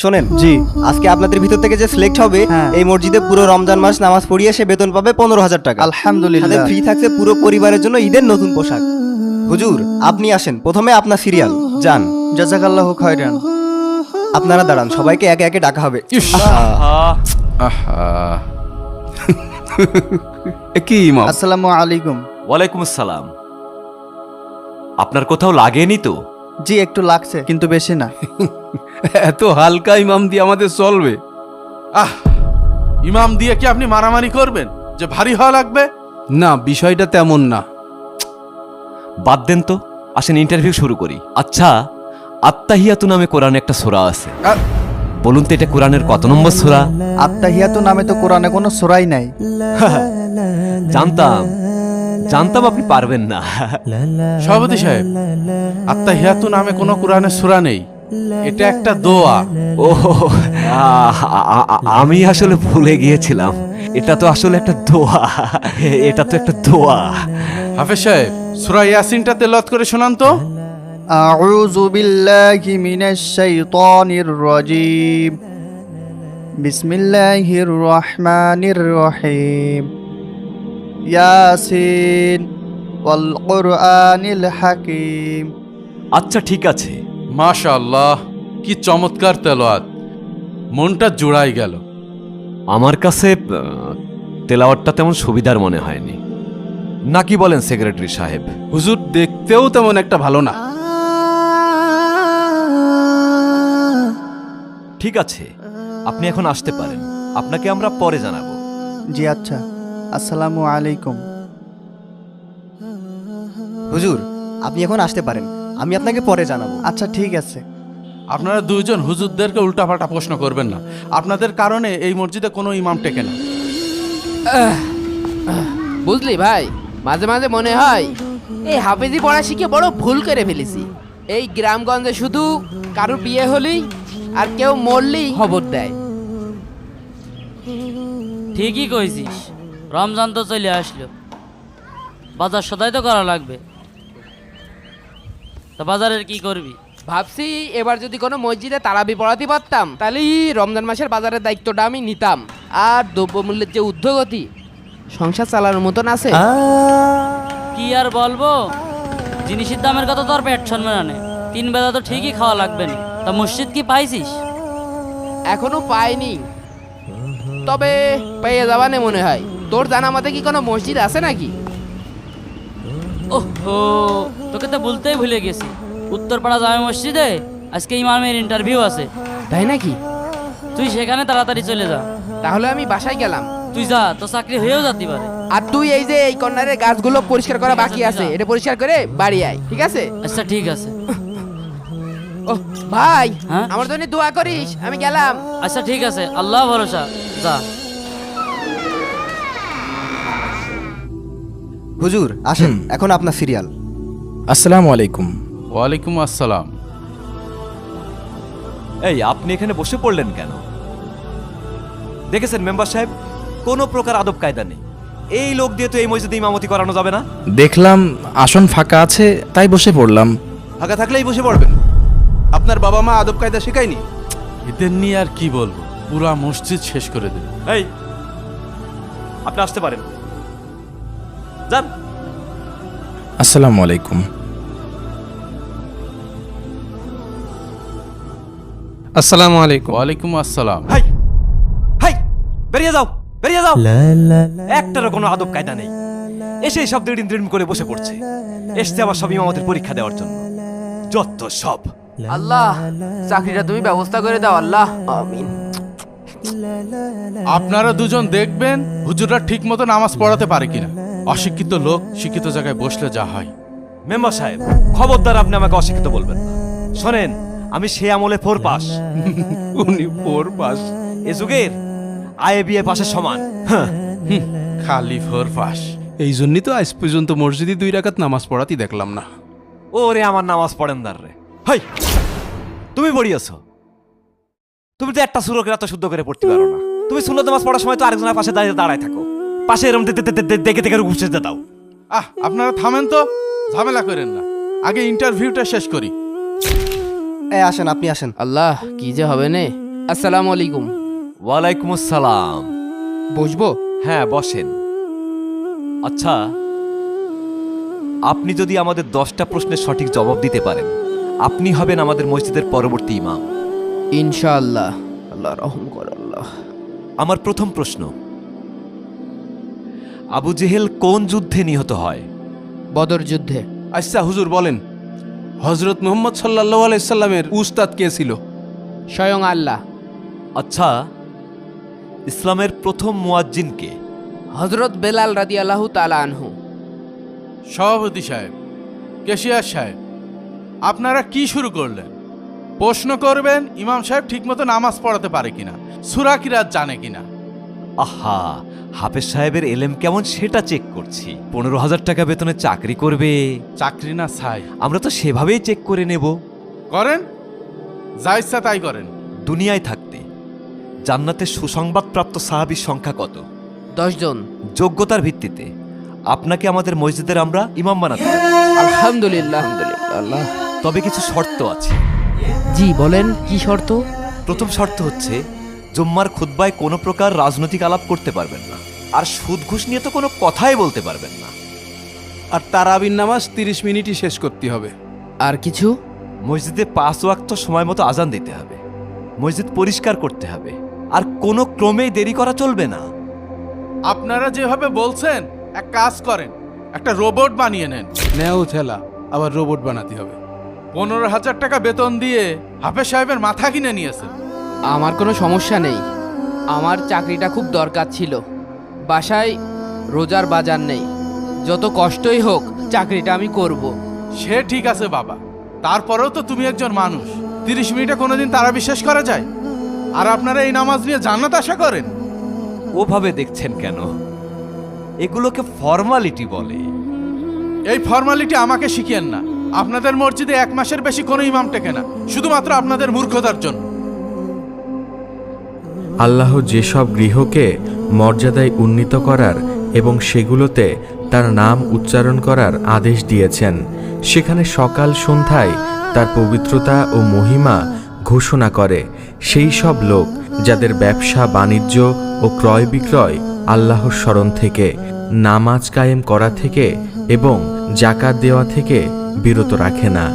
শোনেন জি। আজকে আপনাদের ভিতর থেকে যে সিলেক্ট হবে এই মসজিদে পুরো রমজান মাস নামাজ পড়িয়ে সে বেতন পাবে 15,000 টাকা। আলহামদুলিল্লাহ। ফ্রি থাকছে পুরো পরিবারের জন্য ঈদের নতুন পোশাক। হুজুর আপনি আসেন, প্রথমে আপনার সিরিয়াল যান। জাযাকাল্লাহু খায়রান। আপনারা দাঁড়ান, সবাইকে একে একে ডাকা হবে। কি ইমাম? আসসালামু আলাইকুম। ওয়ালাইকুম আসসালাম। আপনার কোথাও লাগেনি তো? জি একটু লাগছে কিন্তু বেশি না। এত হালকা ইমাম দিয়ে আমাদের চলবে? ইমাম দিয়ে কি আপনি মারামারি করবেন যে ভারী হওয়া লাগবে? না, বিষয়টা তেমন না। বাদ দেন তো, আসেন ইন্টারভিউ শুরু করি। আচ্ছা, আত্তাহিয়াতু নামে কোরআনে একটা সূরা আছে, বলুন তো এটা কোরআনের কত নম্বর সূরা? আত্তাহিয়াতু নামে তো কোরআনে কোনো সূরাই নাই। জানতাম জানতাম আপনি পারবেন না। সভাপতি সাহেব, আত্তাহিয়াতু নামে কোনো কোরআনের সূরা নেই, এটা একটা দোয়া। ও, আমি আসলে ভুলে গিয়েছিলাম, এটা তো আসলে একটা দোয়া। এটা তো একটা দোয়া। হাফেজ সাহেব, সূরা ইয়াসিনটা তেলাওয়াত করে শোনান তো। আউযু বিল্লাহি মিনাশ শাইতানির রাজীম। বিসমিল্লাহির রহমানির রহিম। ইয়াসিন ওয়াল কুরআনিল হাকীম। আচ্ছা ঠিক আছে। মাশাআল্লাহ, কি চমৎকার তেলাওয়াত, মনটা জোড়াই গেল। আমার কাছে তেলাওয়াতটা তেমন সুবিধার মনে হয়নি, নাকি বলেন সেক্রেটারি সাহেব? হুজুর দেখতেও তেমন একটা ভালো না। ঠিক আছে, আপনি এখন আসতে পারেন, আপনাকে আমরা পরে জানাবো। জি আচ্ছা। আসসালামু আলাইকুম। হুজুর আপনি এখন আসতে পারেন, আমি আপনাকে পরে জানাবো। আচ্ছা ঠিক আছে। আপনারা দুইজন হুজুরদেরকে উল্টাপাল্টা প্রশ্ন করবেন না, আপনাদের কারণে এই মসজিদে কোনো ইমাম টেকে না। বুঝলি ভাই, মাঝে মাঝে মনে হয় এই হাফেজি পড়া শিখে বড় ভুল করে ফেলেছি। এই গ্রামগঞ্জে শুধু কারোর বিয়ে হলেই আর কেউ মরলেই খবর দেয়। ঠিকই কইছিস, রমজান তো চলে আসলো, বাজার সদাই তো করা লাগবে। তা বাজারের কি করবি? ভাবছি এবার যদি কোনো মসজিদে তারাবি পড়াতে পারতাম তাহলেই রমজান মাসের বাজারের দায়িত্বটা আমি নিতাম। আর দ্রব্যমূল্যের যে ঊর্ধ্বগতি, সংসার চালানোর মতন আছে। কি আর বলবো, জিনিসের দামের কথা তো আর পেট শুনবে না নে। 3 বেলা তো ঠিকই খাওয়া লাগবে না। তা মসজিদ কি পাইছিস? এখনো পাইনি, তবে পেয়ে যাবানে মনে হয়। তোর জানা মতে কি কোনো মসজিদ আছে নাকি? ওহো, তোকে তো বলতেই ভুলে গেছি, উত্তরপাড়া জামে মসজিদে আজকে ইমামের ইন্টারভিউ আছে। তাই নাকি? তুই সেখানে তাড়াতাড়ি চলে যা। তাহলে আমি বাসায় গেলাম। তুই যা, তো চাকরি হয়েও যেতে পারে। আর তুই এই যে এই কর্নারের গাছগুলো পরিষ্কার করা বাকি আছে, এটা পরিষ্কার করে বাড়ি আয়, ঠিক আছে? আচ্ছা ঠিক আছে। ও ভাই, হ্যাঁ? আমার জন্য দোয়া করিস, আমি গেলাম। আচ্ছা ঠিক আছে, আল্লাহ ভরসা, যা। হুজুর আসেন, এখন আপনার সিরিয়াল। আসসালামু আলাইকুম। ওয়ালাইকুম আসসালাম। এই আপনি এখানে বসে পড়লেন কেন? দেখেছেন মেম্বার সাহেব, কোনো প্রকার আদব কায়দা নেই। এই লোক দিয়ে তো এই মসজিদে ইমামতি করানো যাবে না। দেখলাম আসন ফাঁকা আছে তাই বসে পড়লাম। ফাঁকা থাকলেই বসে পড়বেন? আপনার বাবা মা আদব কায়দা শেখায়নি? এদের নিয়ে আর কি বলবো, পুরা মসজিদ শেষ করে দেবে। এই আপনি আসতে পারেন, যান। আসসালামু আলাইকুম। আসসালামু আলাইকুম। ওয়ালাইকুম আসসালাম। হাই হাই, বেরিয়ে যাও, বেরিয়ে যাও। একটারও কোনো আদব কায়দা নেই, এসে সব দিন করে বসে পড়ছে। এসছে আবার সব ইমামতের পরীক্ষা দেওয়ার জন্য, যত সব। আল্লাহ, চাকরিটা তুমি ব্যবস্থা করে দাও আল্লাহ, আমিন। আপনারা দুজন দেখবেন হুজুররা ঠিক মতো নামাজ পড়াতে পারে কিনা। অশিক্ষিত লোক শিক্ষিত জায়গায় বসলে যা হয়। মেম্বার সাহেব খবরদার, আপনি আমাকে অশিক্ষিত বলবেন না। শোনেন, আমি সে আমলে 4 পাস। উনি 4 পাস? এ যুগের আয়ে বিয়ে পাশের সমান। খালি 4 পাস। এই জন্যই তো আজ পর্যন্ত মসজিদে 2 রাকাত নামাজ পড়াতে দেখলাম না। ওরে আমার নামাজ পড়েন দার রে। হাই, তুমি পড়িয়েছ, তুমি তো একটা সুরকের এত শুদ্ধ করে পড়তে পারো না। তুমি সুন্নত নামাজ পড়ার সময় তো আরেকজনের পাশে দাঁড়ায় থাকো, পাশে এরকম দেখে দেখে উপস্থিত দাও। আপনারা থামেন তো, ঝামেলা করেন না, আগে ইন্টারভিউটা শেষ করি। আসেন, আপনি আসেন। আল্লাহ, কি যে হবে নে। আসসালামু আলাইকুম। ওয়ালাইকুম আসসালাম। বসবো? হ্যাঁ, বসেন। আচ্ছা, আপনি যদি আমাদের 10টা প্রশ্নের সঠিক জবাব দিতে পারেন, আপনি হবেন আমাদের মসজিদের পরবর্তী ইমাম। ইনশাআল্লাহ। আল্লাহ রহম কর আল্লাহ। আমার প্রথম প্রশ্ন, আবু জেহেল কোন যুদ্ধে নিহত হয়? বদর যুদ্ধে। আচ্ছা হুজুর বলেন, হজরত মুহাম্মদ সাল্লাল্লাহু আলাইহি সাল্লামের উস্তাদ কে ছিল? স্বয়ং আল্লাহ। আচ্ছা, ইসলামের প্রথম মুয়াজ্জিন কে? হজরত বেলাল রাদিয়াল্লাহু তাআলা আনহু। সভাপতি সাহেব, কেশিয়ার সাহেব, আপনারা কি শুরু করলেন? প্রশ্ন করবেন ইমাম সাহেব ঠিকমতো নামাজ পড়াতে পারে কিনা, সূরা কিরাত জানে কিনা। আহা, হাফেজ সাহেবের এলেম কেমন সেটা চেক করছি। 15,000 টাকা বেতনে চাকরি করবে, চাকরি না ছাই। আমরা তো সেভাবেই চেক করে নেব। করেন, যা ইচ্ছা তাই করেন। দুনিয়ায় থাকতে জান্নাতের সুসংবাদপ্রাপ্ত সাহাবীর সংখ্যা কত? 10 জন। যোগ্যতার ভিত্তিতে আপনাকে আমাদের মসজিদের আমরা ইমাম বানাতে পারি। আলহামদুলিল্লাহ আলহামদুলিল্লাহ আল্লাহ। তবে কিছু শর্ত আছে। জি বলেন, কি শর্ত? প্রথম শর্ত হচ্ছে, জুম্মার খুতবায় কোনো প্রকার রাজনৈতিক আলাপ করতে পারবেন না, আর সুদ ঘুষ নিয়ে তো কোনো কথাই বলতে পারবেন না। আর তারাবির নামাজ 30 মিনিটই শেষ করতে হবে। আর কিছু? মসজিদে 5 ওয়াক্ত সময় মতো আজান দিতে হবে, মসজিদ পরিষ্কার করতে হবে, আর কোনো ক্রমেই দেরি করা চলবে না। আপনারা যেভাবে বলছেন, এক কাজ করেন, একটা রোবট বানিয়ে নেন। নেও ঠেলা, আবার রোবট বানাতে হবে। 15,000 টাকা বেতন দিয়ে হাফেজ সাহেবের মাথা কিনে নিয়েছেন। আমার কোনো সমস্যা নেই, আমার চাকরিটা খুব দরকার ছিল। বাসায় রোজার বাজার নেই, যত কষ্টই হোক চাকরিটা আমি করব। সে ঠিক আছে বাবা, তারপরেও তো তুমি একজন মানুষ। 30 মিনিটে কোনোদিন তারা বিশ্বাস করা যায়? আর আপনারা এই নামাজ নিয়ে জান্নাত আশা করেন? ওভাবে দেখছেন কেন? এগুলোকে ফর্মালিটি বলে। এই ফর্মালিটি আমাকে শিখিয়েন না। আপনাদের মসজিদে 1 মাসের বেশি কোনো ইমাম টেকে না, শুধুমাত্র আপনাদের মূর্খতার জন্য। আল্লাহ যেসব গৃহকে মর্যাদায় উন্নীত করার এবং সেগুলোতে তার নাম উচ্চারণ করার আদেশ দিয়েছেন, সেখানে সকাল সন্ধ্যায় তার পবিত্রতা ও মহিমা ঘোষণা করে সেই সব লোক যাদের ব্যবসা বাণিজ্য ও ক্রয় বিক্রয় আল্লাহর স্মরণ থেকে, নামাজ কায়েম করা থেকে এবং জাকাত দেওয়া থেকে বিরত রাখে না।